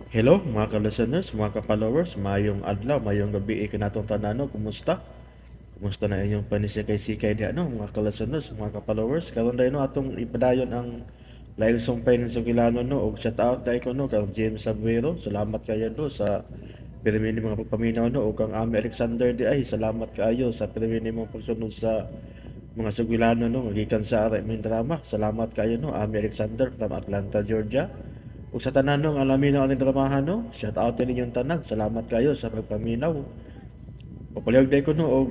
Hello mga ka-listeners, mga ka-followers, mayong adlaw, mayong gabi kanatong tanano, kumusta? Kumusta na inyong panisikay-sikay di ano, mga ka-listeners, mga ka-followers? Karon dahil no, atong ipadayon ang laing sumpay ng Sugilano no, og shout out tayo ko no, kang James Sabuero, salamat kayo no sa pirmini mga pagpaminaw no, o kang Ami Alexander di ay, salamat kayo sa pirmini mga pagsunod sa mga Sugilano no, magikan sa Araming Drama, salamat kayo no, Ami Alexander from Atlanta, Georgia. Ug sa tanan no, ang lamin ng ating dramahan no, shout out din ninyong tanan. Salamat kayo sa pagpaminaw. O palihog day ko no, og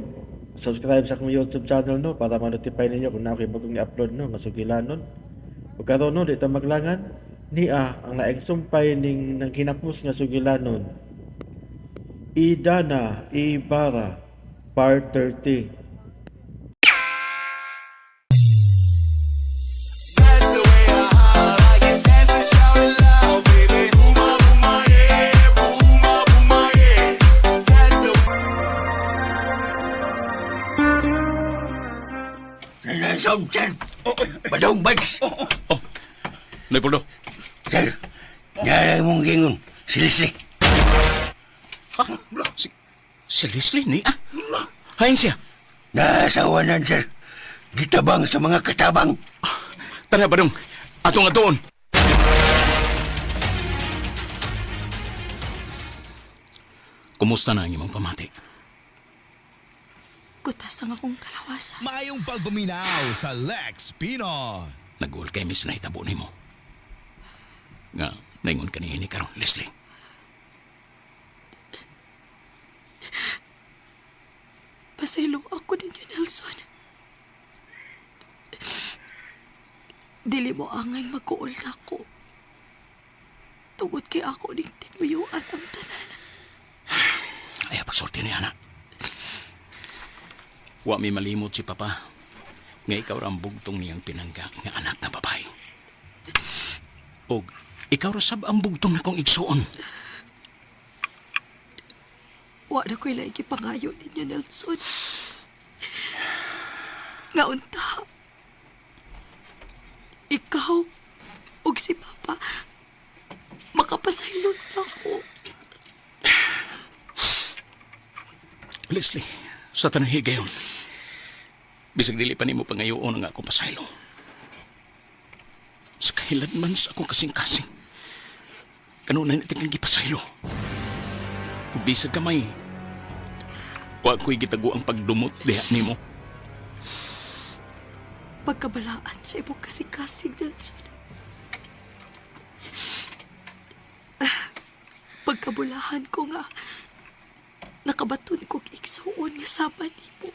subscribe sa akong YouTube channel no, para ma-notify ninyo kung na bagong i-upload no, nga sugilanon. Ug karon no, dito maglangan, ang laing sumpay ning nang kinapos nga sugilanon. Idana Ibarra, Part 30. That's the way I like it. Dance and shout it loud, baby. Booma, booma, yeah. Booma, booma, yeah. That's the Nanasog, sir. Badong bags. Leopoldo. Sir, nara mong gingon. Si Leslie. Ha? Si Leslie ni? Hain siya. Nasawanan, sir. Gitabang sa mga katabang. Tara ba dong? Atong atoon. Kumusta na ang imong pamati? Kutas ang akong kalawasan. Mayong pagpaminaw sa Lex Pino. Nag-uol kay Miss na hitabo ni mo. Nga, naingon ka ni karon, Leslie. Pasaylo ako ninyo, Nelson. Dili mo angay magkuol na ako. Tugod kay ako ning tinuyuan ang tanan. Ayaw pagsorti ni anak. Wa mi malimot si Papa. Nga ikaw ram bugtong niyang pinangga nga anak na babae. Og ikaw rasab ang bugtong na kong igsuon. Wa na ko'y laiki pangayo ninyo, Nelson. Nga unta. Ikaw ug si Papa makapasaylot na ako. Leslie, sa tanahi gayon. Bisag dili pa nimo pangayoon ang akong pasaylo. Sa kahilan man sa akong kasing-kasing. Kanunay natin kang gipasaylo. Kung bisag kamay, wa ko'y gitago ang pagdumot diha nimo. Pagkabalaan sa imong kasing-kasing, Nelson. Pagkabulahan ko nga, nakabaton kong iksuon nga sama nimo.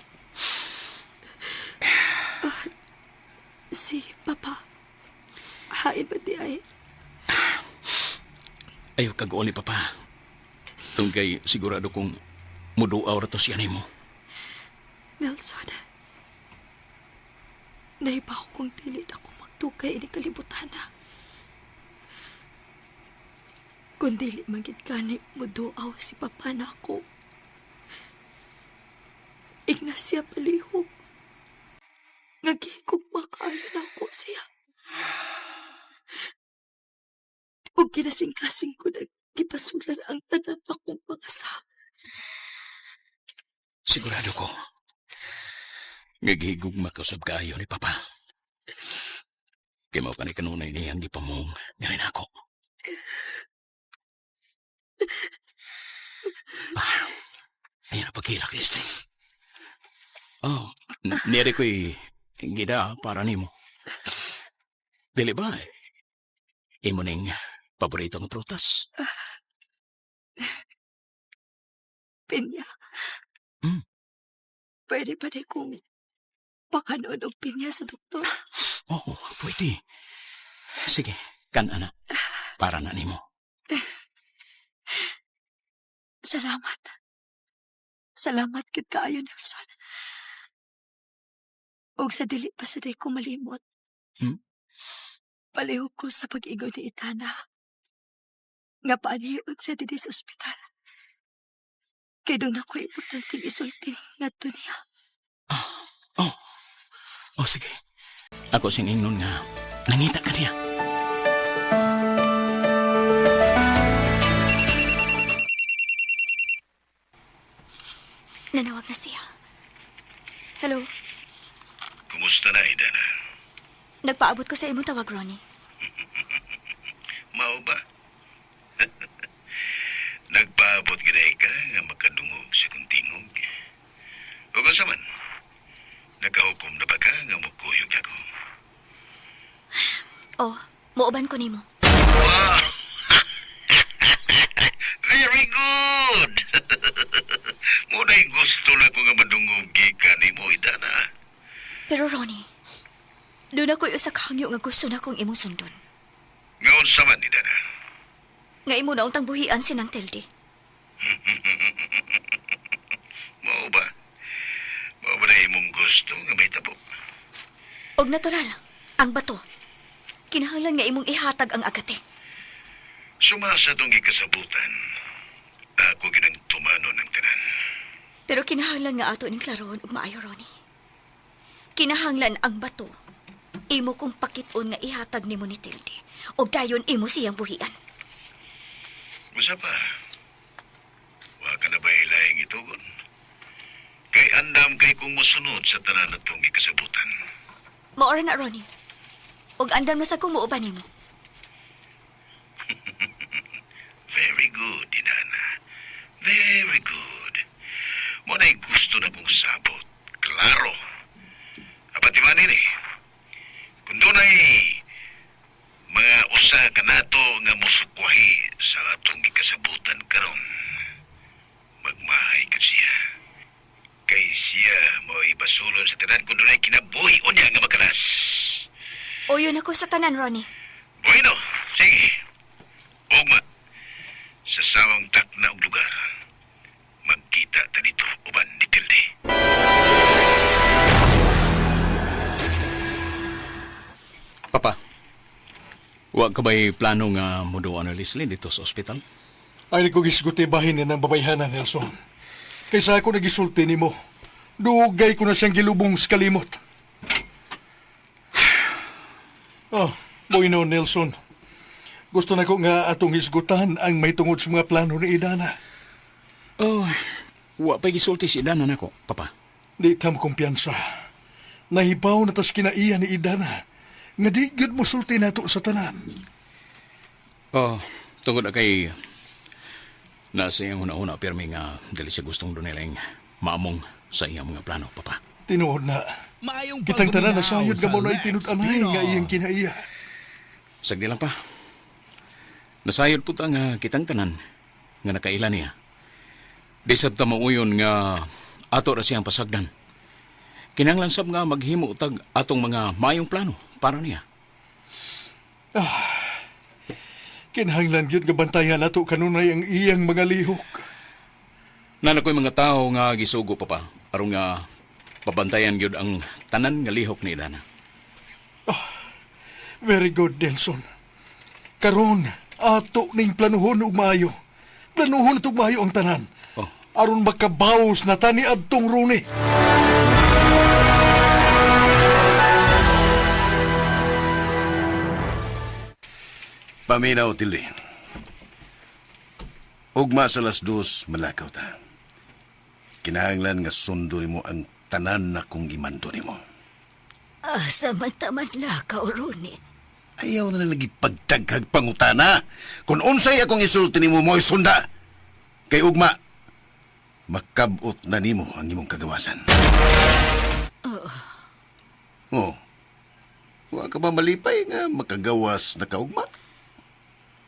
Si Papa, hain ba di ay? Ayaw kag-uon ni Papa. Tungkay sigurado kong muduaw rato siya nimo. Nelson, naibaw kong dili na ko magtukay ni kalibutan na. Kung dili magid gani muduaw si Papa na ako. Ignacia palihog. Nagigog makaayo na ako siya. O kinasing-kasing ko na gipasulan ang tanan akong mga sa. Sigurado ko. Ngagihigog makasab kaayo ni Papa. Kaya mo ka ni kanunay niyang gipamong nga rin ako. Ayan na pagkilak, Leslie. Oh, niyari ko'y gida para nimo. Dili ba? Imo ning paborito ng prutas. Pinya. Hmm. Pwede pa rin kong pakanood og pinya sa doktor. Oo, pwede. Sige, kan-ana. Para na nimo. Salamat. Salamat kit kaayo, Nelson. Og sa dili pa sa day ko malimot. Hmm? Palihog ko sa pag-igo ni Itana. Nga paanihiod siya didi sa ospital. Kaya doon ako importanteng isulti nga niya. Oh, oh, sige. Ako sing ingnon nga nangita ka niya. nagpaabot ko sa imong tawag, Ronnie. Mao ba? Nagpaabot gid ka nga makadungog sa kong tingog. O kung man, nagkahukom na ba ka nga mukuyog ako? Oh, muuban ko nimo. Wow! Very good! Muna'y gusto na ko nga madungog gikan ni mo, Idana. Pero Ronnie, doon ako'y usa ka hangyo nga gusto na kong imong sundon. Ngayon sa man, Idana. Nga imo na untang buhian sinang Tilde. Mao ba? Mao ba na imong gusto nga may tabo? Og natural, ang bato. Kinahanglan nga imong ihatag ang agate. Sumasa tong ikasabutan. Ako ginang tumano ng tanan. Pero kinahanglan nga ato ning klaron ug maayo, Ronnie. Kinahanglan ang bato. Imo kong pakit-on nga ihatag nimo ni Tilde. Og dayon imo siyang buhian. Masa pa? Wa ka na ba ilayang itugon? Kay andam kay kung musunod sa tanan na tong ikasabutan. Maora na, Ronnie. Og andam na sa kumuuban nimo. Very good, Inana. Very good. Mo na'y gusto na kong sabot. Klaro. Apat imanin eh. Kung doon ay mga usa ka nato nga musukwahi sa atong ikasabutan karon, magmahay ka siya. Kay siya mo ibasulon sa tanan kung doon ay kinabuhi o niya nga makalas. Uyon ako sa tanan, Ronnie. Bueno, sige. Ugma, sa sawang takna og lugar, magkita ta dito uban ni Tilde. Papa, wa ka ba'y plano nga muduan na Leslie dito sa ospital? Ay ko gisguti bahin ni ng babayhanan, Nelson. Kaysa ako nagisulti ni mo, dugay ko na siyang gilubong sa kalimot. Bueno, Nelson. Gusto na ko nga atong hisgutan ang may tungod sa mga plano ni Idana. Oh, wa pa'y gisulti si Idana nako, Papa. Di tam kumpiyansa. Nahibaw na tas kinaiya ni Idana. Nga di gud mo sulti nato sa tanan. Oh, tungod na kay nasa iyang una-una pirmi nga dali siya gustong doon nilang maamong sa iyang mga plano, Papa. Tinuod na. Maayong Kitang tanan na pagminaw sayod ka sa mo na Let's itinutanay Pinoy. nga iyang kinaiya. Sagdi lang pa. Nasayod po ta nga kitang tanan nga nakaila niya. Di sabta mauyon nga ato ra siyang pasagdan. Kinahanglan sab nga maghimo tag atong mga mayong plano para niya. Kinahanglan gyud nga bantayan nato kanunay ang iyang mga lihok. Nana ko'y mga tao nga gisugo, Papa, aron nga pabantayan gyud ang tanan nga lihok ni Idana. Very good, Nelson. Karon, ato ning planuhon ug maayo. Planuhon ug maayo ang tanan. Oh, Aron makabawas na tani adtong runi. Paminaw, Tilde. Ugma sa las dos, malakaw ta. Kinahanglan nga sundo nimo ang tanan na kung imando nimo. Samataman lakaw, Ronnie. Ayaw na lagi pagtaghag pangutana. Kung unsay akong isulti nimo mo'y sunda. Kay ugma, makabot na nimo ang imong kagawasan. Oh. Wa ka ba malipay nga makagawas na kaugma?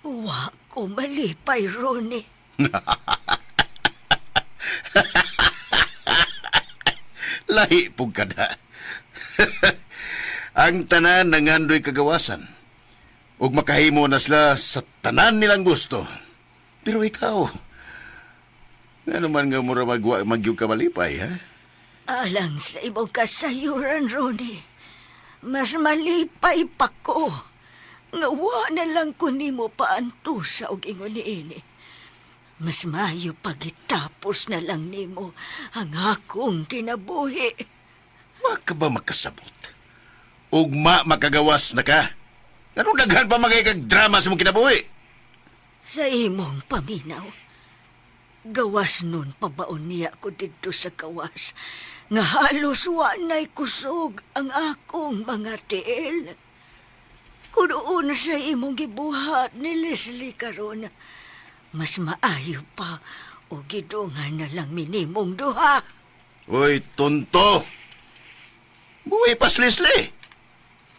Wa ko malipay, Ronnie. Lahi pug kada. Ang tanan nangandoy kagawasan. Ug makahimo na sila sa tanan nilang gusto. Pero ikaw, nga naman nga mura magyug ka malipay, ha? Alang sa ibang kasayuran, Ronnie. Mas malipay pa ko. Nga wa na lang ko nimo paantusa og ingon niini. Mas mayo pagitapos na lang nimo ang akong kinabuhi. Wa ka ba makasabot? Ugma makagawas na ka? Anong daghan pa magay kag drama sa mong kinabuhi? Sa imong paminaw, gawas nun pabaon niya ko dito sa kawas, nga halos wa na'y kusog ang akong mga tiil. Kunoon sa imong gibuhat ni Leslie karon, mas maayo pa o gidungan na lang minimong duha. Uy, tonto! Buhay pas, Leslie.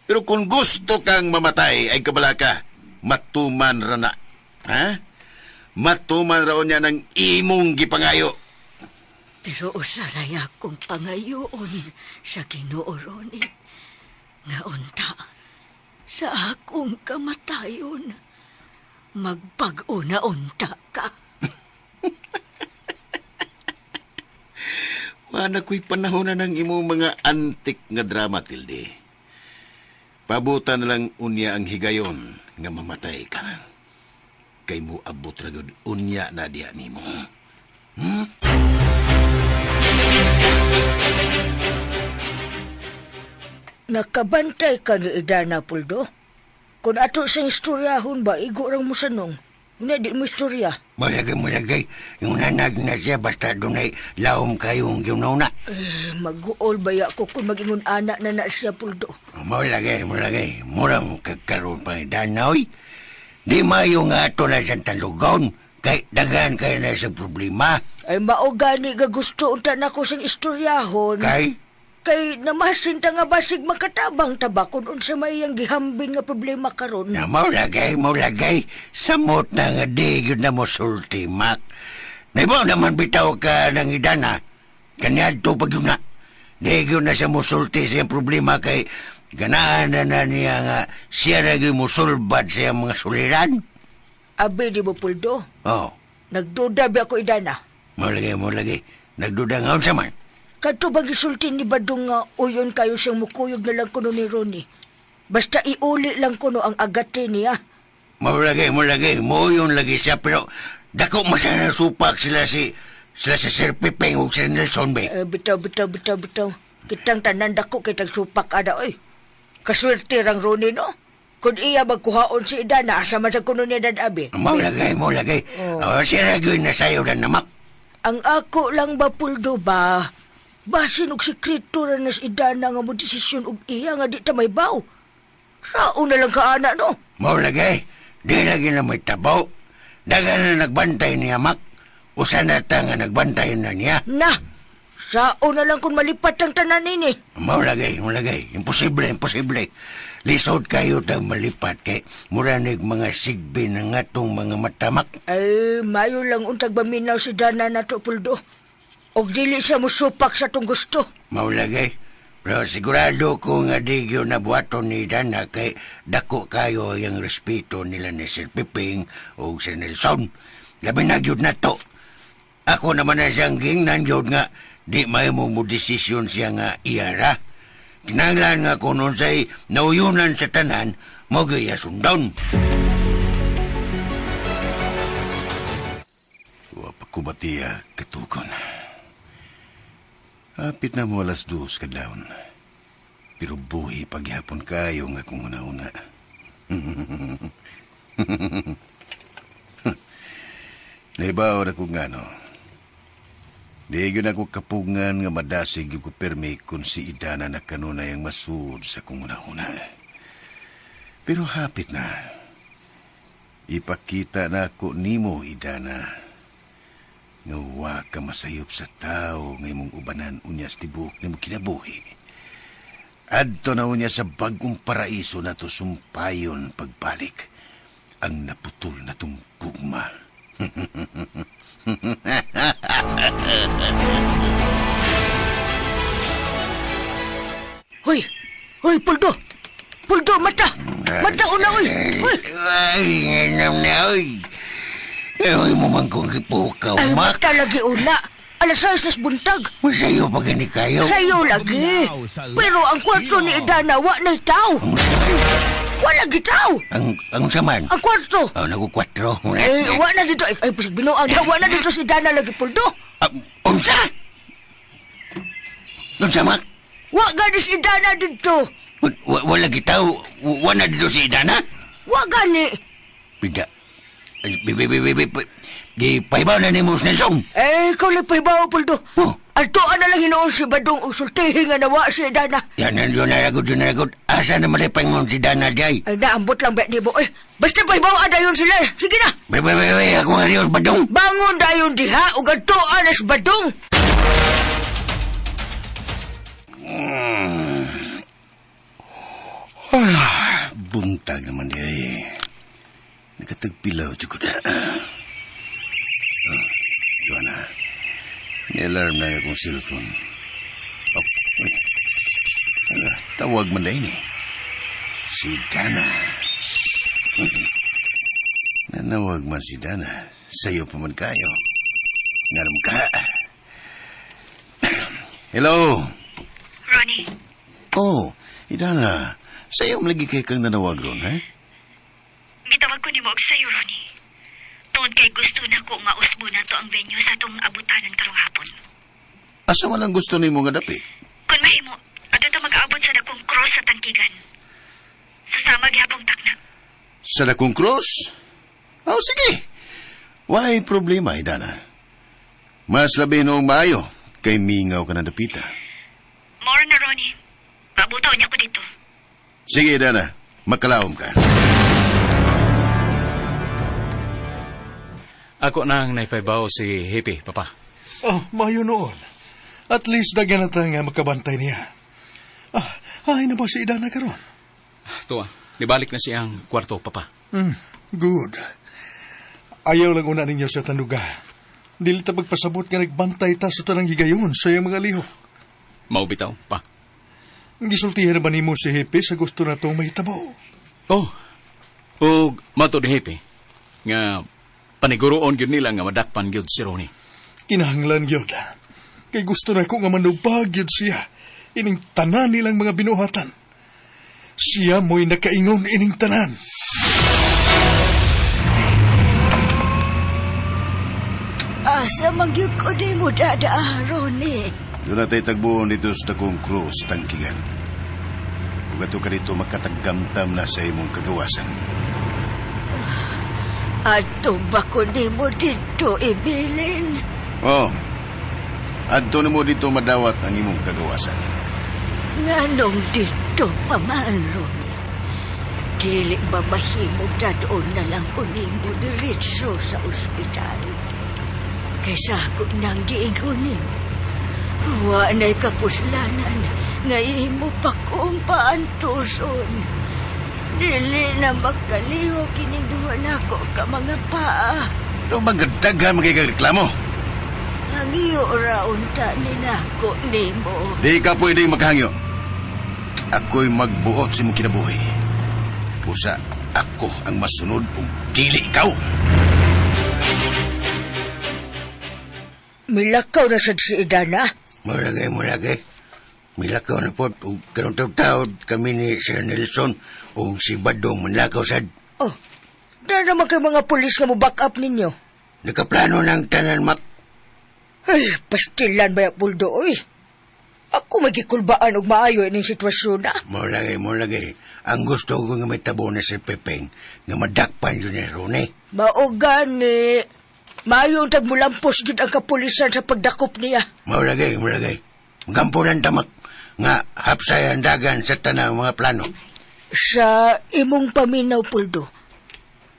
Pero kung gusto kang mamatay ay kabala ka, matuman ra na. Ha? Matuman raon niya ng imong gipangayo. Pero usaray akong pangayoon sa Ginoo Ronnie. Nga unta, sa akong kamatayon, magpag-o na unta ka. Wala ko'y panahon na ng imong mga antik nga drama, Tilde. Pabutan na lang unya ang higayon nga mamatay ka. Kay mo abot ra gud unya na diha nimo. Nakabantay ka ni Idana, Puldo? Kung ato sa istoryahon ba, igo rang mo sanong. Una di mo istorya. Malagay. Yung nanag na siya basta dunay laom kayong ginuuna. Mag-uol ba ko kung mag-ingon anak na siya, Puldo? Malagay. Murang kagkaroon pa ni Danoy. Di mayo nga ato na siyang talugon. Kay dagan kayo na sa problema. Ay maogani ga gusto unta na ko sa istoryahon. Kay namasin ta nga basig makatabang taba kung unsa may ang gihambin nga problema karon. Na maulagay. Samot na nga di yun na mo sulti, Mac. Naibaw naman bitaw ka ng Idana. Kanyadto pag yun na. Di yun na siya mo sulti sa problema kay ganaan na niya nga siya naging mo sulbad sa mga suliran. Abi di mo, Puldo? Oh, Nagduda ba ako, Idana? maulagay. Nagduda nga sa man. Kadto ba gisulti ni Badong nga uyon kayo siyang mukuyog na lang kuno ni Ronnie? Basta iuli lang kuno ang agate niya. Maulagay. Mo yun lagi siya pero dako masana supak sila sa Sir Pipeng o Sir Nelson, be. Bitaw. Kitang tanan dako kitang supak ada, oy. Kaswerte rang Ronnie, no? Kung iya magkuhaon si Idana, asa man sa kuno niya dadabi. Maulagay. Siya nagawin na sayo na namak. Ang ako lang ba, Puldo ba? Basin og sekreto ra na si Idana nga mo desisyon og iya nga di ta may baw. Sao na lang ka, ana, no? Maulagay. Di lagi na may tabaw. Dagan na nagbantay niya, Mak. Usa na ta nga nagbantay na niya. Na! Sao na lang kung malipat ang tanan nini. Maulagay. Imposible. Lisod kayo tang malipat kay muranig mga sigbi ng atong mga matamak. Ay, mayo lang untag baminaw si Dana na to, Puldo. Og dili siya mo supak sa tong gusto. Maulagay. Pero sigurado ko nga di yun nabuhaton ni Dana kay dako kayo yung respeto nila ni Sir Piping o Sir Nelson. Labi na yun na to. Ako naman na siyang gingnan yun nga di may mo desisyon siya nga iyara. Kinanglan nga kung sa'y nauyunan sa tanan, mo gaya sundon. Wapakubatiya katukon. Hapit na mo alas 2 kadlawon. Pero buhi paghihapon kayo nga kung una-una. Naibaw na kung ano. Di yun ako kapungan nga madasig yung permi kung si Idana na kanunay ang masud sa kung una-una. Pero hapit na. Ipakita na ako nimo, Idana. Nga wa ka masayop sa tao ngay mong ubanan unya sa tibok na mo kinabuhi. Adto na unya sa bagong paraiso na to sumpayon pagbalik ang naputol na tong gugma. Hoy, Puldo! Puldo, mata! Mata una, oy! Hoy! Ay, ngayon na, oy. Ewan mo man kung kipukaw, Ay, Mak. mata lagi una. Alas 6 buntag. Masayo pa gani kayo. Sayo lagi. Pero ang kwarto ni Idana, wa na'y tao. Wala gitaw. Ang saman? Ang kwarto. Oh, naku-4. Wa na dito. Ay, binuang na. Wa na dito si Dana lagi, Puldo. Unsa? Unsa, Mak? Wa gani si Dana dito. Wala gitaw. Wala dito si Idana? Wa gani. Pida. Di paibaw na ni Mus Nelson. Ikaw lang pahibaw, Puldo. Oh. Altoan na lang hinoon si Badong usultihin nga nawa si Dana. Yan yun na lagot. Asa na malipangon si Dana day? Ay, naambot lang ba di mo? Basta pa'y bawa dayon sila. Sige na. Bay, ako nga Rios Badong. Bangon dayon diha ug altoan na si Badong. Buntag naman niya eh. Nakatagpilaw, Chukuda. Yun na. Ni-alarm na akong cellphone. Tawag man na ini. Si Dana. Nanawag man si Dana. Sa'yo pa man kayo. Ngaram ka. Hello? Ronnie, Oh, Dana. Sa'yo malagi kay kang nanawag ron, ha? gitawag ko ni mo og sayo, Ronnie. Tungod kay gusto na ko nga usbo na to ang venue sa tong abutanan karong hapon. Asa man ang gusto ni mo nga dapit? Kung mahimo, ato to mag-aabot sa dakong cross sa tangkigan. Sasama gihapong takna. Sa dakong cross? Oh, sige. Why problema, Dana? Mas labi noong maayo kay mingaw ka na dapita. More na, Ronnie. Paabutaw niya ko dito. Sige, Dana. Magkalaom ka. Ako nang naipaybaw si Hippie, Papa. Oh, mayo noon. At least dagyan na tayo nga makabantay niya. Ay na ba si Dana karon? Tuwa, nibalik na siyang kwarto, Papa. Good. Ayaw lang una ninyo sa tanuga. Dili ta pagpasabot nga nagbantay ta sa tanang higayon sa iyang mga lihok. Maubitaw, Pa. Gisultihan na ba nimo si Hepe sa gusto na itong mahitabo? Oh, o mato ni Hippie, nga paniguroon yun nila nga madakpan yun si Ronnie. Kinahanglan yun. Kay gusto na ko nga manubag yun siya. Ining tanan nilang mga binuhatan. Siya mo'y nakaingon ining tanan. Asa magyud ko di mo dada, Ronnie. Doon natin tagbuon dito sa dakong cross tangkigan. Kung ato ka dito makataggamtam na sa imong kagawasan. Ato ba ko di mo dito ibilin? Oh, adto na mo dito madawat ang imong kagawasan. Nganong dito pa man, Ronnie? Dili ba mahimog dadoon na lang ko nimo diretso sa ospital? Kaysa ako nang giingon nimo. Wa na'y kapuslanan nga imo pa kong paantuson. Dili na magkaliho kiniduhan ako ka mga paa. Ano bang gadagan magkikareklamo? Ang iyo raon ta ni nako nimo. Di ka pwedeng maghangyo. Ako'y magbuot sa imong kinabuhi. Pusa, ako ang masunod kung dili ikaw. Milakaw na sad si Dana. Mulagay. Milakaw na po. Karong taw-taod kami ni Sir Nelson o si Badong manlakaw sad. Oh, na naman kay mga pulis nga mo back up ninyo. Nakaplano ng tanan mak. Ay, pastilan ba yung puldo, oy? Ako magikulbaan og maayo ining sitwasyon na. Mulagay. Ang gusto ko nga may tabo na si Pepeng nga madakpan yun ni Ronnie. Maugani. Maayo ang tagmulampos gid ang kapulisan sa pagdakop niya. Mulagay. Gampunan tamak nga hapsayan dagan sa tanang mga plano. Sa imong paminaw, Puldo,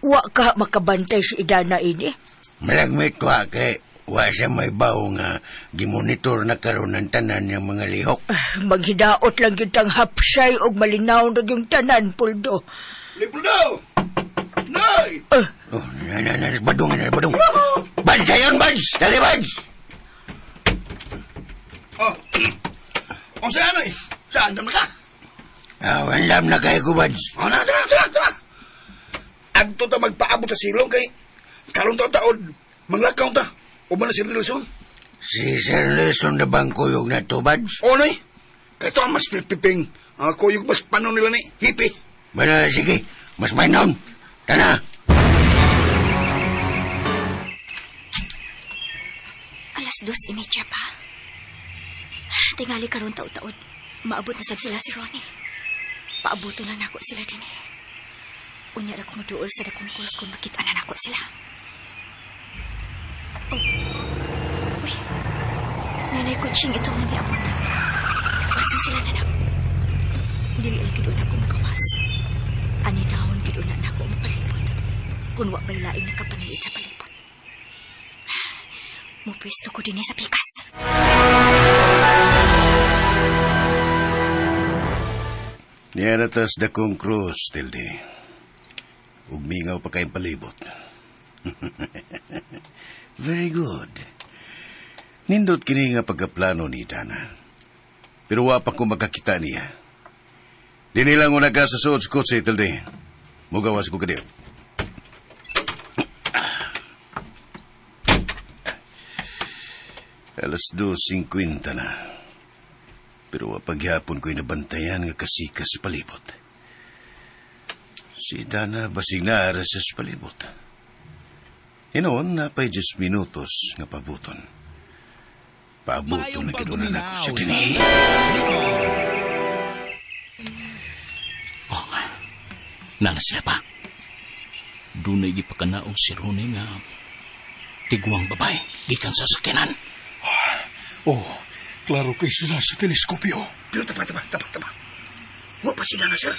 wa ka makabantay si Dana ini? Malagmit wa kay wa siya may bawo nga gimonitor na karon ng tanan ng mga lihok. Maghidaot lang yun ang hapsay og malinaw na yung tanan, Puldo. Lipuldo! Nay! Oh, badong. Bads kayon, Bads! Dali, Bads! O saan eh? Saan naman ka? Wanlam na kayo ko, Bads. O na, tara. Agto ta magpaabot sa silong kay karong taon manglakaw ta. O ba na si Nelson? Si Sir Nelson na bang kuyog na to, Bads? O nay, kay ito ang mas pipiping. Kuyog mas panon nila ni Hippie. Bala, sige. Mas mainon. Tana. Alas 2:30 pa. Tingali karon taud-taud. Maabot na sab sila si Ronnie. Paabuto lang nako sila din eh. Unya ra ko moduol sa dakong cross kung makita na nako sila. Oh. Uy. nga na'y kutsing itong nangyabot. Basin sila na. Dili lang gidula ko magawas. Aninahon gidula na ako mapalibot. Kung wa ba'y laing nakapaniid sa palibot. Mupwesto ko din sa pikas. Niyaratas dakong krus, Tilde. Ugmingaw pa kayong palibot. Very good. Nindot kini nga pagkaplano ni Dana. Pero wa pa ko makakita niya. Di nilang una ka sa suot sa kotse, Tilde. Mugawas ko kadiyo. Alas 2:50 na. Pero wa paghapon ko'y nabantayan nga kasikas sa palibot. Si Dana basig na aras sa palibot. Inoon, napay 10 minutos nga pabuton. Pabuton na ginunan ako sa dini. Oh, nana sila pa. Dunay gipakanaog si Ronnie nga tiguang babae, gikan sa sakinan. Oh, klaro kay sila sa teleskopyo. Pero tapa. Wa pa sila na, sir.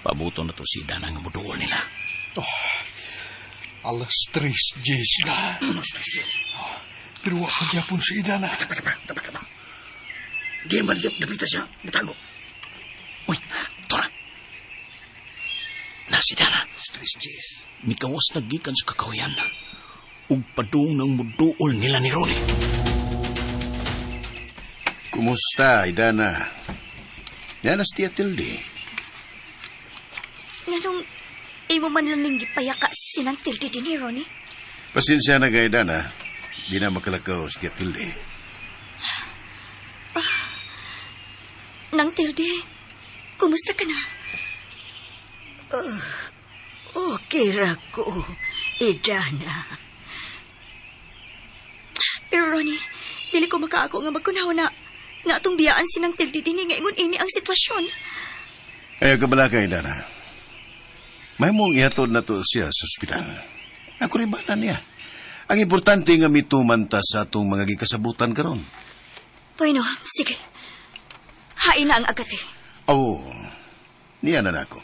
Pabuton na to si Dana nga muduol nila. Alas 3:10 na. Pero wa pagyapon si Dana. Tapa. Di man dapita siya, matago. Uy, Tora. Na si Dana. Stress, Jess. Mikawas na gikan sa kakawayan. Ug padung ng muduol nila ni Ronnie. Kumusta, Dana? Yanas tiya Tilde. Nganong imo man lang ning gipayaka sinang Tilde din ni Ronnie? Pasensya na kay Dana. Di na makalakaw si tiya Tilde. Nang Tilde, kumusta ka na? Okay ra ko, Idana. Pero Ronnie, dili ko makaako nga magkunaw na nga atong biyaan sinang Tilde din nga ingon ini ang sitwasyon. Ayaw ka bala kay Dana. May mong ihatod na to siya sa ospital. Ako rin bala niya. Ang importante nga mitumanta sa atong mga gikasabutan karon. Bueno, sige. Hain na ang agate. Oo. Niya na ako.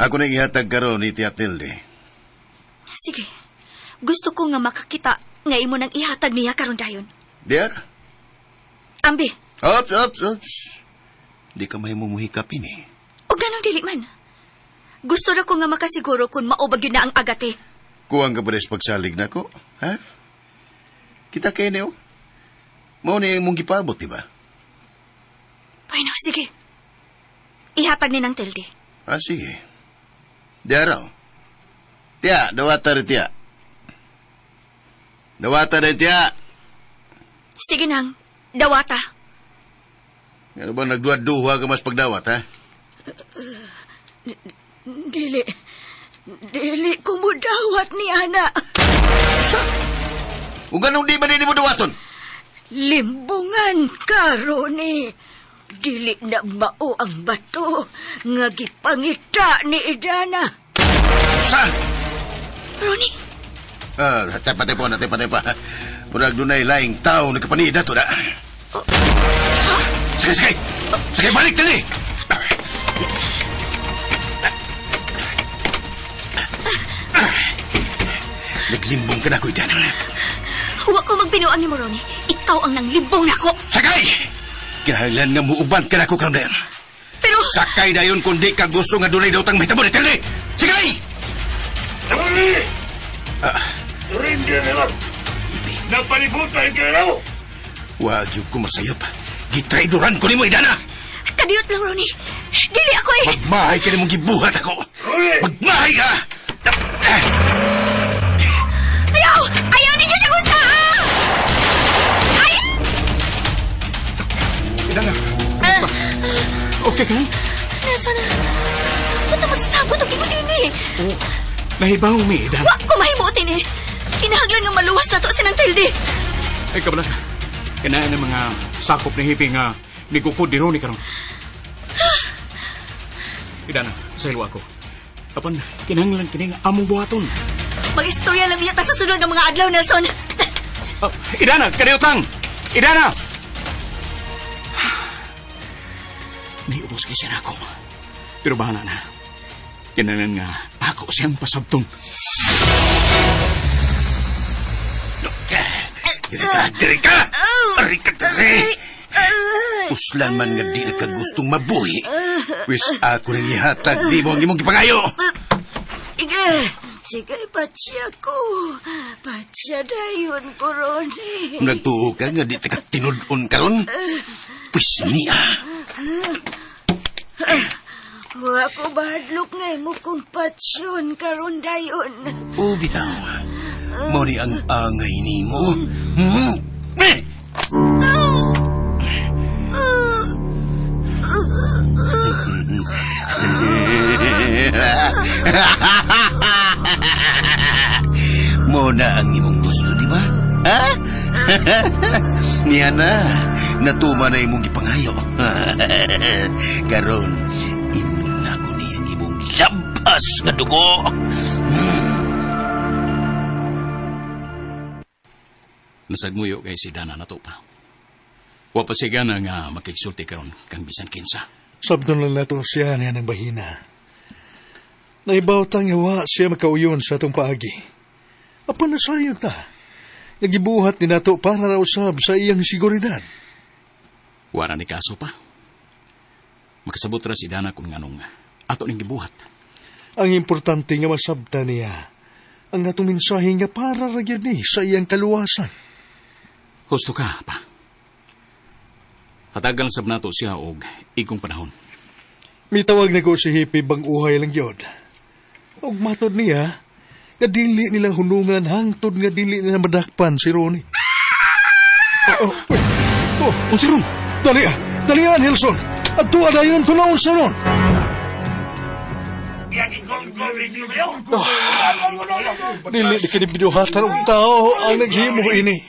Ako na ihatag karon ni Tia Tilde. Sige. Gusto ko nga makakita nga imo nang ihatag niya karon dayon. Diara. Ambi, Ops. Di ka may mumuhikap ini. o ganong dili man. Gusto ra ko nga makasiguro kung maubag yun na ang agate. Kuwang ka pa rin pagsalig na ko, ha? Kita kayo niyo. Mao na yung mong gipabot, diba? Bueno, sige. Ihatag ni ng Tilde. Sige. Diara. Tia, dawata rin tiya. Dawata rin tiya. Sige nang, dawata. Ano ba nagduwa-duwa ka mas pagdawat, ha? Dili ko mo dawat ni Ana. Sa? Kung ganong di ba din mo dawaton? Limbungan ka, Ronnie. Dili na mao ang bato nga gipangita ni Idana. Sa? Ronnie, Tepa. Murag dunay laing tao nagkapanida to na. Sige. Sige, balik tali. Naglimbong ka na ko, Idana. huwa ko magbinuang ni mo, Ronnie. Ikaw ang nanglimbong na ako. Sakay! Kinahanglan nga muuban ka na ko, Karamdayan. Pero, Sakay na yun kung di ka gusto nga dunay daw tang mahitabo ni Tilde. Sakay! Rindi nila. Napalibutan ka raw. Wag yung kumasayop. Gitraidoran ko ni mo, Idana. kadiyot lang, Ronnie. Dili ako eh. Magmahay ka ni mong gibuhat ako. Magmahay ka! Ayaw ninyo siya kung saan! Ayaw! Idana, okay ka? Nasa na? Ba't magsabot ang imo din eh? Nahibaw mi, Idana. Wa ko mahimutin eh. Kinahanglan nga maluwas na to sinang Tilde. Ay, kabala. Kinaan ng mga sakop na hipi nga migukod di Ronnie karon. Idana, sa hilwa ko. Apan, kinahanglan kini nga among buhaton. Mag-istorya lang niya ta sa sunod ng mga adlaw, Nelson. Idana, kaniutang! Idana! May ubos kay siya ako. Pero bahala na. Kinanan nga ako siyang pasabtong. Diri ka! Ari ka diri! Uslan man nga di na ka gustong mabuhi. Wis ako nang ihatag di mo ang imong gipangayo. Sige, patsya ko. Patsya dayon ko, Ronnie. Nagtuo ka nga di ka tinudon karon. Wis niya. Wa ko bahadlok ngay mo kung patsyon karon dayon. O bitaw, mo ni ang angay nimo. Eh! Mo na ang imong gusto, di ba? Ha? Niya na. Natuma na imong gipangayo. Karon, inom na ko niyang imong labas nga dugo. Nasagmuyo kay si Dana na to pa. Wa pa siya na nga makiksulti karon kang bisan kinsa. Sabdon lang nato siya niya ng bahina. Naibawtang yawa siya makauyon sa atong paagi. Apa na sayang ta? Nagibuhat ni nato para raw usab sa iyang seguridad. Wala ni kaso pa. Makasabot ra si Dana kung nganong ato ning gibuhat. Ang importante nga masabta niya ang atong mensahe nga para ra gyud ni sa iyang kaluwasan. Husto ka pa. Hatagan sab nato siya og igong panahon. Mitawag na ko si Hippie bang uhay lang yun. Og matod niya, nga dili nilang hunungan hangtod nga dili nila madakpan si Ronnie. Si Ron! Dali Nelson! At tuwa na yun kung naunsa nun! Dili ni kini binuhatan og tao ang naghimo ini.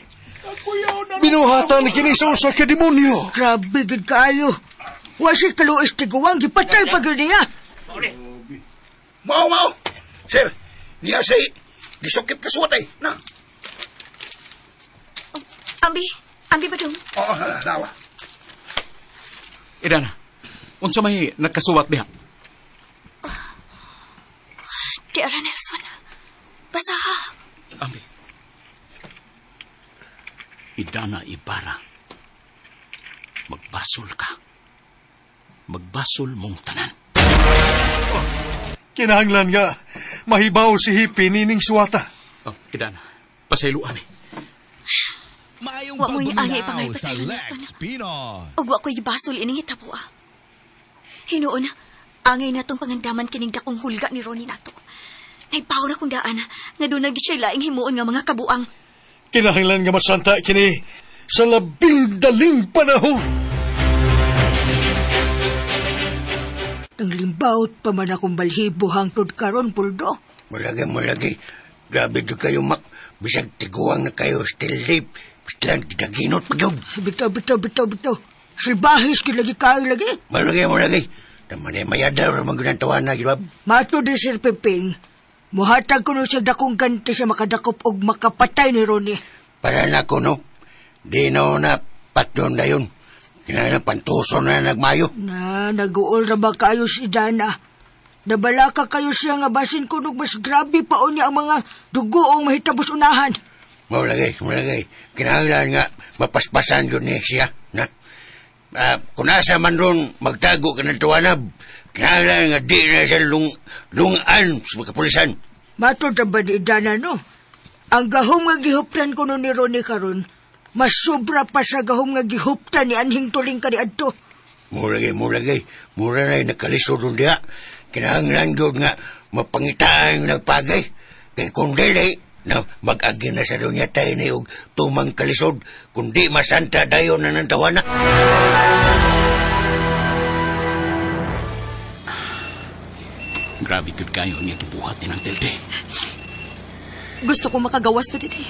Binuhatan ni kini sa usa ka demonyo. Grabe gid kayo. Wa si kaluis tiguang gipatay pa gyud niya. Mau! Sir, niya say, gisukip ka suwat ay. Na. Ambi ba dong? Oo, nawa. Idana, unsa may nagkasuwat diha? Tiara Nelson. Basaha. Ambi. Idana Ibarra. Magbasol ka. Magbasol mong tanan. Kinahanglan nga, mahibaw si Hippie nining suwata. Oh, Idana, pasaylo ami. Wa mo yung angay pangay pa sa Nelson. Ug wa ko'y gibasol ining hitabo. Hinuon, angay natong pangandaman kining dakong hulga ni Ronnie nato. Naipaw na kung daan nga doon nag siya laing himuon nga mga kabuang. Kinahanglan nga masanta kini sa labing daling panahon. Nang limbawt pa man akong balhibo hangtod karon, Puldo. Mulagi. Grabe do kayo, Mak. Bisag tiguang na kayo, still live. Bislan, gidaginot pa yun. Bitaw. Silbahis kilagi kayo lagi. Mulagi. Naman ay mayadaw ramang gunantawan na, gilwab. Mato di Sir Piping. Muhatag ko nun sa dakong ganti sa makadakop og makapatay ni Ronnie. Para na ko, no? Di na patyon na yun. Kinahanglan pantuso na nagmayo. Nag-uol ra ba kayo si Dana? Nabalaka kayo siya nga basin kunog mas grabe pa o niya ang mga dugoong mahitabos unahan. Mulagi. Kinahanglan nga mapaspasan yun niya siya, na? Kung nasa man ron, magtago ka ng tuwanab. Kinahanglan nga di na siya lungan sa kapulisan. Matod ba ni Dana, no? Ang gahom nga gihuptan ko nun ni Ronnie karon, mas sobra pa sa gahom nga gihuptan ni Anhing Tuling ka ni Adto. Mulagi. Mura na yung nakalisod ron diha. Kinahanglan yun nga mapangitaan yung nagpagay. Kaya kung dili, na mag-agi na sa doon niya tayo na yung tumang kalisod. Kundi masanta dayon na ng tawana. Grabe good kayo niya gibuhat din ang telde. Gusto ko makagawas to dito.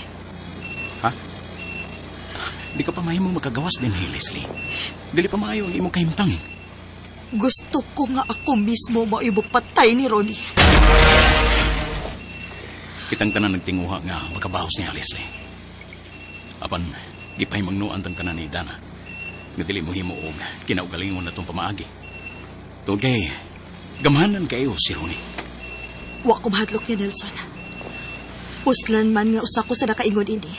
Ha? Di ka pa mahimong makagawas din, hey, Leslie. Dili pa maayo ang imong kahimtang. Gusto ko nga ako mismo maibupatay ni Ronnie. Kitang tanan nagtinguha nga magkabahos niya, Leslie. Apan, gipahimangnuan tang tanan ni Dana. Nga dili mo himo og kinaugalingon na itong pamaagi. Tungod kay, gamhanan kayo si Ronnie. Wa ko mahadlok ni Nelson. Puslan man nga usa ko sa nakaingon ini.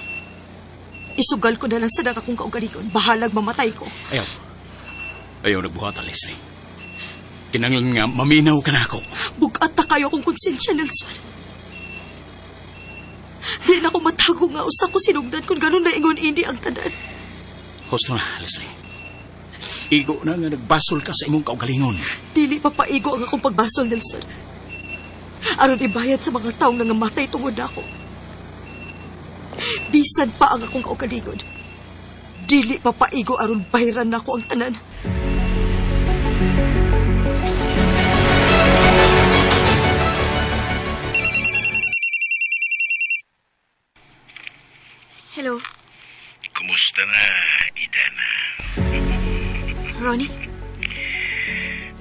Isugal ko na lang sa nakakong kaugalingon. Bahalag mamatay ko. Ayaw. Ayaw nagbuhatan, Leslie. Kinanglan nga maminaw ka na ako. Bugat na kayo akong konsensya, Nelson. Di na ko matago nga usa ko sinugdan kung ganun na ingon hindi ang tanan. Husto na, Leslie. Igo na nga nagbasol ka sa imong kaugalingon. Dili pa paigo ang akong pagbasol, Nelson. Aron ibayad sa mga taong nangamatay tungod ako. Bisan pa ang akong kaugalingon. Dili pa paigo aron bayaran nako ang tanan. Hello, Kumusta na, Idana? Ronnie?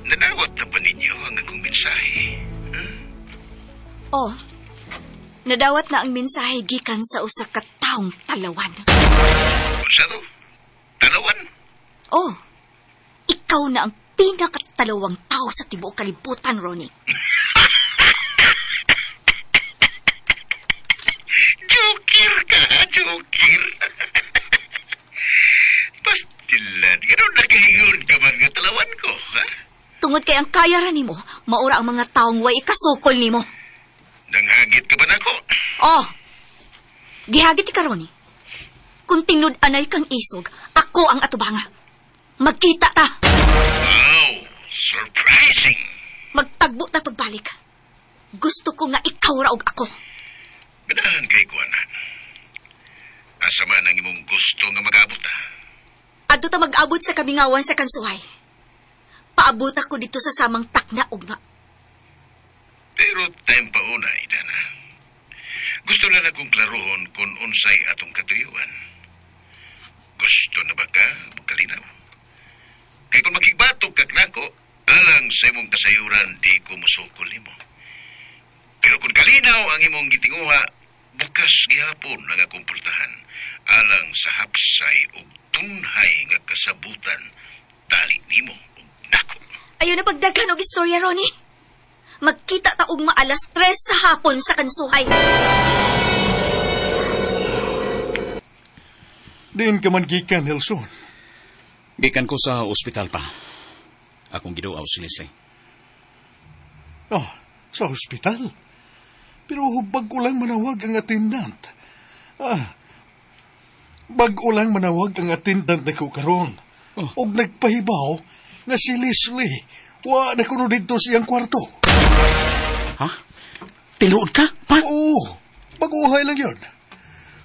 Nadawat na ba ninyo ang akong mensahe? Oh, nadawat na ang mensahe gikan sa usa ka taong talawan. Unsa to? Talawan? Oh, ikaw na ang pinakatalawang tao sa tibuok kalibutan, Ronnie. Jokir ka, jokir. Pastilan, gano'n nakahingon ka man nga talawan ko, ha? Tungod kay ang kaya ra nimo, maura ang mga taong way ikasukol nimo. Nanghagit ka ba na ko? Oh, gihagit ka, Ronnie. Kung tinud-anay kang isog, ako ang atubanga. Magkita ta. Wow, surprising. Magtagbo ta pagbalik. Gusto ko nga ikaw ra og ako. Ganahan kay ko, anak. Asa man ang imong gusto nga mag-abot, ha? Adto ta mag-abot sa kabingawan sa kansuhay. Paabot ako dito sa samang takna ugma. Pero time pa una, Idana. Gusto lang akong klarohon kung unsay atong katuyuan. Gusto na ba ka magkalinaw? Kay kung makigbatok kag nako, alang sa imong kasayuran, di ko musukol nimo. Pero kung kalinaw ang imong gitinguha, bukas gihapon ang akong pultahan, alang sa hapsay ug tunhay nga kasabutan, dali nimo ug nako. Ayaw na pagdaghan og istorya, Ronnie. Magkita ta og maalas 3 sa hapon sa kansuhay. Diin ka man gikan, Nelson. Gikan ko sa ospital pa. Akong giduaw si Leslie. Ah, sa ospital? Pero bago lang manawag ang attendant. Bago lang manawag ang attendant na ko karon. Og nagpahibaw nga si Leslie. Wa na kuno dito siyang kwarto. Ha? Tinuod ka? Pa? Oo, baguhay lang yun.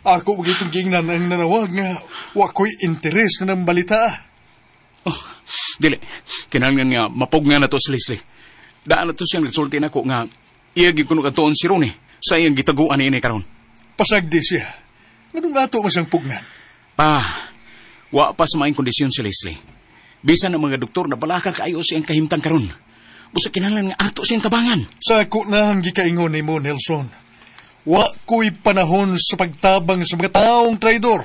Ako magitong gingnan ang nanawag nga wa ko'y interes na ng balita. Oh, dili. Kinahanglan nga mapog nga na to si Leslie. Daan na to siyang nagsulti na ko nga iyagi ko katuon si Ronnie sa iyang gitaguan ini karon. Pasagdi siya. Anong ato masang pugnan? Pa, wa pa sa maing kondisyon si Leslie. Bisan ang mga doktor na balaka kaayo siyang kahimtang karon. Busa kinahanglan nga ato siyang tabangan. Sa ako na ang gikaingon ni mo, Nelson. Wa ko'y panahon sa pagtabang sa mga taong traidor.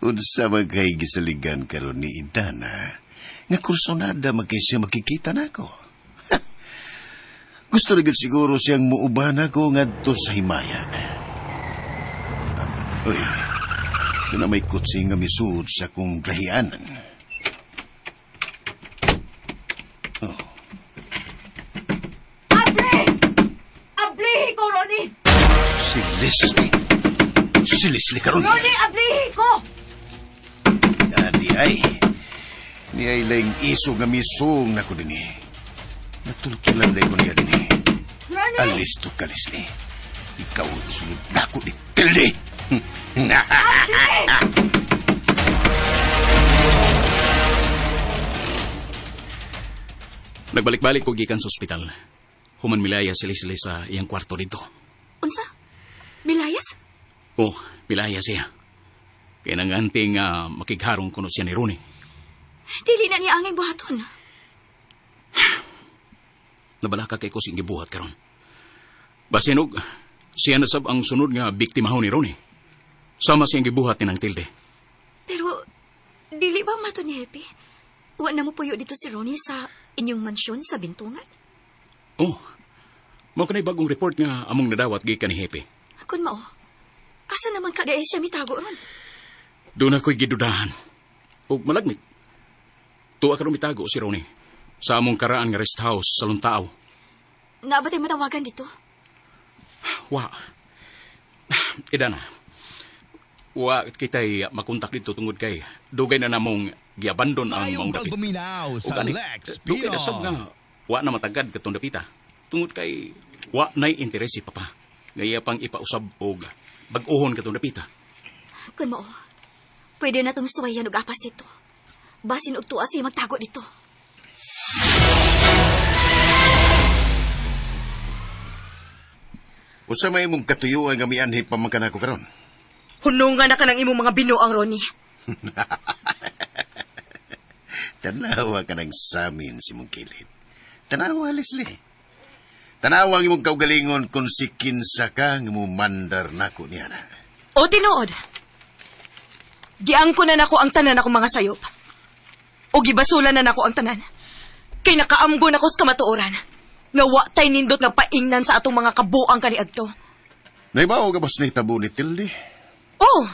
Unsa magkay gisaligan karon ni Idana nga kursonada magkay siya makikita nako. Gusto rin siguro siyang muuban ako ngadto sa himaya. Uy, ito na may kutsing nga misud sa kong grahianan. Oh. Ablihi ko, Ronnie! Si Leslie. Si Leslie karon. Ronnie, ablihi ko! Di ay. Ni ay laing iso nga misong na ko din eh. Natultulan day ko niya din eh. Ronnie! Alisto ka, Leslie. Ikaw ang sunod na ako ni Tilly. Nagbalik-balik ko gikan sa ospital. Human milaya si Leslie sa iyang kwarto dito. Unsa? Milayas? Oh, milaya siya. Kaya nanganting makigharong kuno siya ni Ronnie. Dili na niya angay buhaton. nabalaka kay ko sing gibuhat karon. Basin og siya na sab ang sunod nga biktima ho ni Ronnie. Sama siyang gibuhat ni ng Tilde. Pero, dili ba mato ni Happy? Wa na mo puyo dito si Ronnie sa inyong mansyon sa Bintungan? Oh, mao kanay bagong report nga among nadawat gikan ni Hepe. Kun mao, asa naman kada siya mitago ron? Doon ako'y gidudahan. O malagmit. Tuwa ka mitago si Ronnie sa among karaan nga rest house sa Luntao. Nabatay matawagan dito? Wa. Idana. Wa kitay makontak dito tungod kay dugay na namong giabandon ang Mayong maong dapit. pagbuminaw sa Ug ani, Lex dugay na Pino. sab nga wa na matagad katong dapita. Tungod kay wa nay interesi papa. Ngaya pang ipausab og bag-ohon katong dapita. Kun mao, pwede na tong suwayan og apas dito. Basin og tuwa siya magtago dito. Usa may mong katuyuan nga mianhi pamangkan ako karon. Hunungan na ka ng imong mga binuang, Ronnie. Tanawa ka ng samin si mong kilid. Tanawa, Leslie. Tanawa ang imong kaugalingon kung si kinsa ka nga mo mandar nako niya na. O tinuod. Giangko na nako ang tanan ako mga sayop. O gibasulan na nako ang tanan. Kay nakaamgo na ko sa kamatuoran. Nga wa tay nindot nga paingnan sa atong mga kabuang kaniadto. Naibaw ka bas na hitabo ni Tilde? Oh,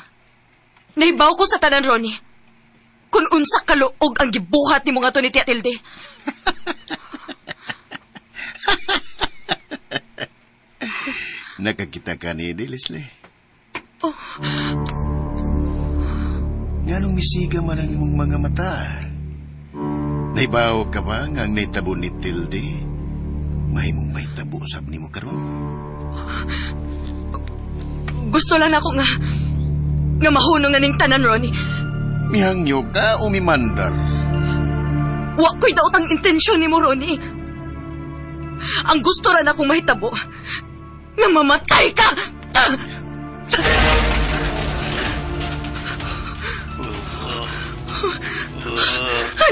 naibaw ko sa tanan, Ronnie. Kung unsa kaluog ang gibuhat ni mga to ni Tia Tilde. Nakakita ka ni Leslie. Oh. Nganong misiga man ang imong mga mata? Naibaw ka ba nga ang naitabo ni Tilde? Mahimong may tabo sab nimo karon. Gusto lang ako nga mahunong na ning tanan, Ronnie. Mihangyo ka o mimandar? Wa ko'y daot ang intensyon ni mo, Ronnie. Ang gusto rin akong mahitabo nga mamatay ka!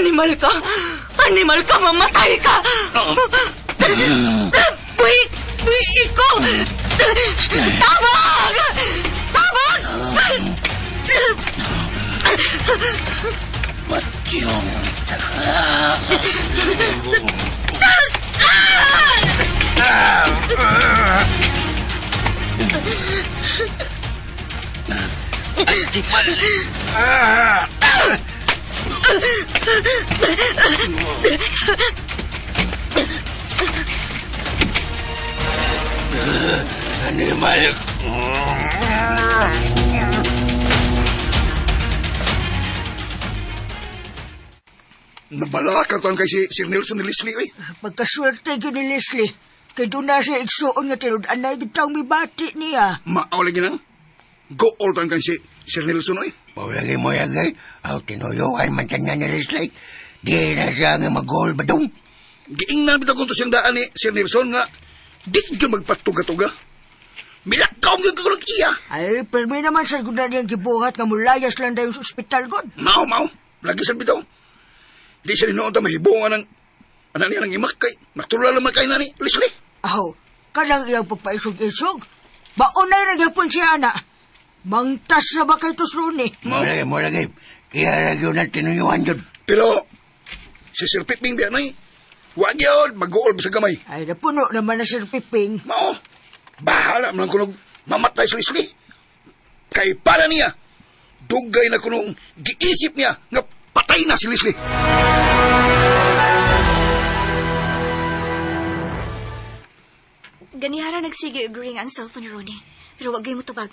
Animal ka! Animal ka! Mamatay ka! Wait! Iko! Tabang! Tabang! Matyong. Animal. Nabalaka kay si Sir Nelson ni Leslie, oy. Pagkaswerte ka ni Leslie, kay doon na siya igsuon nga tinudan na igitang mibati niya. Maaw lagi nang. Go all tan kay si Sir Nelson, oy. Paulagi mo yagay. Aw tinuyuan man kanya ni Leslie. Di na siya nga mag-goal ba dong? Giingnan bitaw kung to siyang daan ni Sir Nelson nga di dyan magpatuga-tuga. Milakaw nga kagulag iya. Ay, permi naman sa gunan niyang gibuhat nga mulayas lang dayon sa ospital, God. Mao. Lagi sa bitaw. Di siya ninoon ta mahibungan ng anak niya ng imak kay natulala naman kay nani Leslie. Aw, kanang iyang pagpaisog-isog. Maunay na gyapon siya, ana. Mangtas na ba kay tos, Ronnie? Mo lagi. Kaya lagi na tinuyuan dyan. Pero si Sir Piping biya nay. Wag yun, mag-uol sa gamay. Ay, napuno naman na Sir Piping. Mao, bahala man kunog mamatay si Leslie. Kay para niya, dugay na kunong giisip niya nga patay na si Leslie. Ganihara nagsige og ring ang cellphone ni Ronnie. Pero wag mo tubag.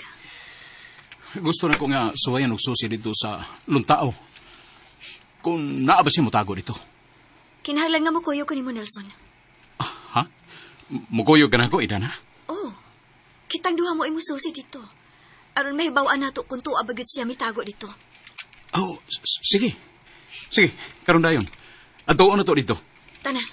Gusto na ko nga suwayan og susi dito sa Luntao. Kung naa ba siya mutago dito? Kinahanglan nga mo kuyo ko ni mo, Nelson. Ha? Muguyog ka na ko, Idana? Oh, kitang duha mo imo susi dito. Aron may bawaan nato kung tuwa bagid siya mitago dito. Oh, sige. Sige, karon dayon. Adtuon na to dito. Tana.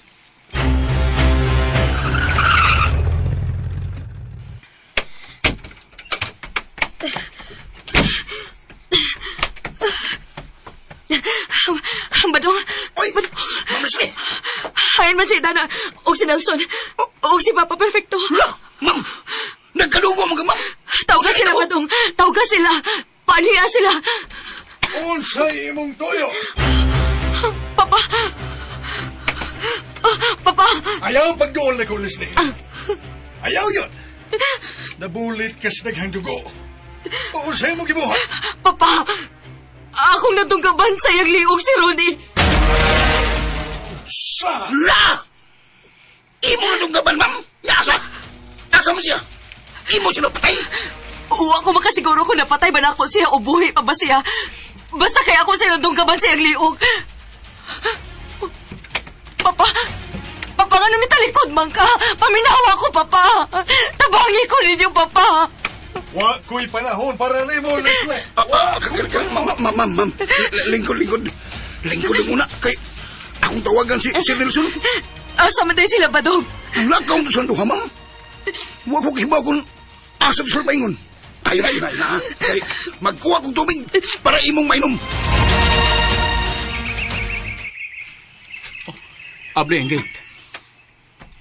Badong, Oy, Ma'am Leslie. Hayan man si Dana o si Nelson o si Papa Perfecto. Hala, ma'am. Nagkadugo mo ka, ma'am. Tawag sila, Badong. Tawag sila. Paniya sila. Unsay imong toyo? Papa. Papa. Ayaw pagduol na ko, Leslie. Ayaw yun. Nabulit ka sa daghang dugo. Unsay imong gibuhat? Papa. Akong natungkaban sa iyang liog si Ronnie. Sa? La! Imo na itong gaban, ma'am. Asa? Asa mo siya? Imo sila patay? Uwa ko makasiguro kung napatay ba na ako siya o buhay pa ba siya. Basta kaya ako siya natungkaban sa iyang liog. Papa. Papa, nga namin talikod man ka. Paminawa ko, Papa. Tabangi ko ninyo, Papa. Wa ko'y panahon para nimo, Leslie. Ma'am. Lingkod lang muna. Kay, akong tawagan si Nelson. Asa man tayo sila, Badong? Lakaw to sa duha, ma'am. Huwag ko kibaw kung asap sa paingon. Ayun na. Kay, magkuha kong tubig para imong mainom. Abre ang gate.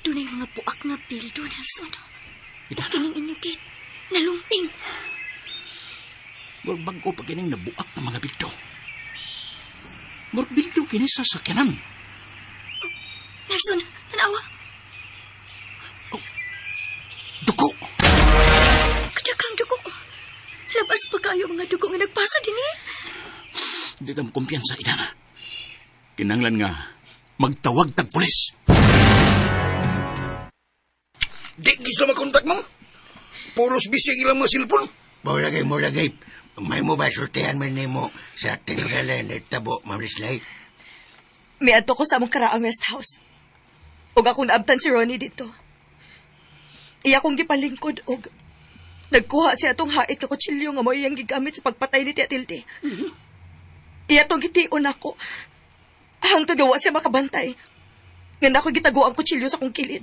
Doon ay mga buak nga bildo, Nelson. Idana. Kining inyong gate. Nalumping. Murag bago pa kining nabuak ng mga bildo. Murag bildo kini sa sakyanan. Nelson, tanawa. Dugo. Kadagang dugo. Labas pa kayo mga dugo nga nagpasa din eh. Hindi ka kumpiyansa, Idana. Kinanglan nga, magtawag tag pulis. Di gis na makontak, ma'am. Pulos bisig ilang mga silpon. Mo lagay. May mo ba surtihan man nimo sa tinagalan at tabo, Ma'am Leslie? May ato ko sa among karaang rest house. Og akong naabtan si Ronnie dito. Iya kong gipalingkod og nagkuha siya atong hait ka kutsilyo nga mo iyang gigamit sa pagpatay ni Tia Tilde. Iya tong gitiun ako. Hangtod gawa siya makabantay. Nga na ako gitago ang kutsilyo sa kong kilid.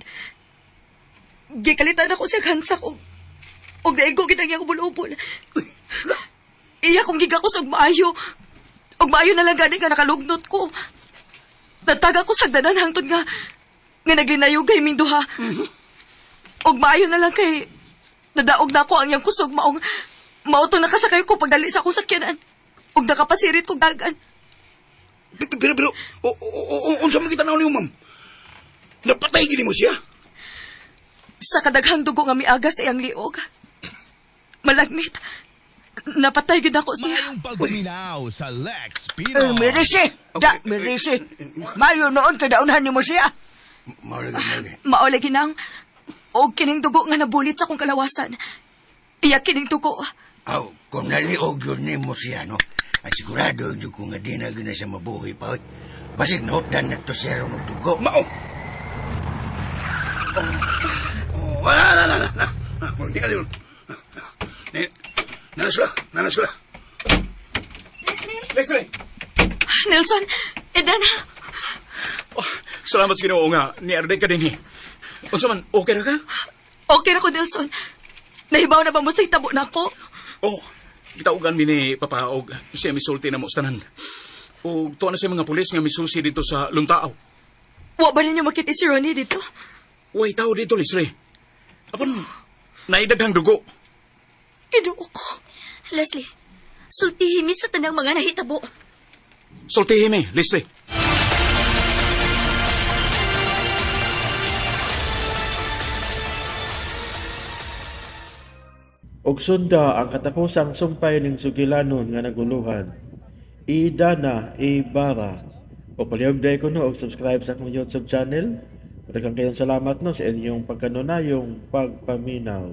Gikalitan ako siya gansak og naigo ginang iyang ubol-ubol. Iya kong gigakos og maayo. Og maayo na lang gani nga nakalugnot ko. Nataga ko sa hagdanan hangtod nga naglinayog kay ming duha. Og maayo na lang kay nadaog na ako ang iyang kusog mauto nakasakay ko pagdali sa akong sakyanan. Og nakapasirit kong dagan. Pero, unsa mo kita naon niyo, ma'am? Napatay gini mo siya? Sa kadaghang dugo nga miaga sa iyang liog. Malagmit. Napatay gid ako siya. Mayong pagminaw sa Lex Pino. Mirisi. Mirisi. Mayo noon kadaunahan ni mo siya. Maulagay. Maole ginang. Og kining dugo nga nabulit sa akong kalawasan. Iya kining dugo. Aw, kung naliog yun nimo siya, no? At sigurado yun kung nga di na gina siya mabuhay pa. Basig notan na to siya rin dugo. Mao. Wala. Hindi ka dito. Nanas ka. Leslie! Nelson, Edana. Oh, salamat sa Ginoo nga, ni Arde ka din eh. Unsa man, okay na ka? Okay na ko, Nelson. Nahibaw na ba mo sa hitabo na ako? Oh, kitaugan mi ni Papa og siya misulti na mo sa tanan. O tuwa na siya mga pulis nga misusi dito sa Luntao. Wa ba ninyo makita si Ronnie dito? Way tao dito, Leslie. Apon, naidaghang dugo. Iduo ko. Leslie, sultihin mi sa tanang mga nahitabo. Sultihin mi, Leslie. Og sunda ang katapusang sumpay ning sugilanon nga naguluhan. Idana Ibarra. O palihog ko no og subscribe sa akong YouTube channel. Daghang kayong salamat no sa inyong pagkanunayong pagpaminaw.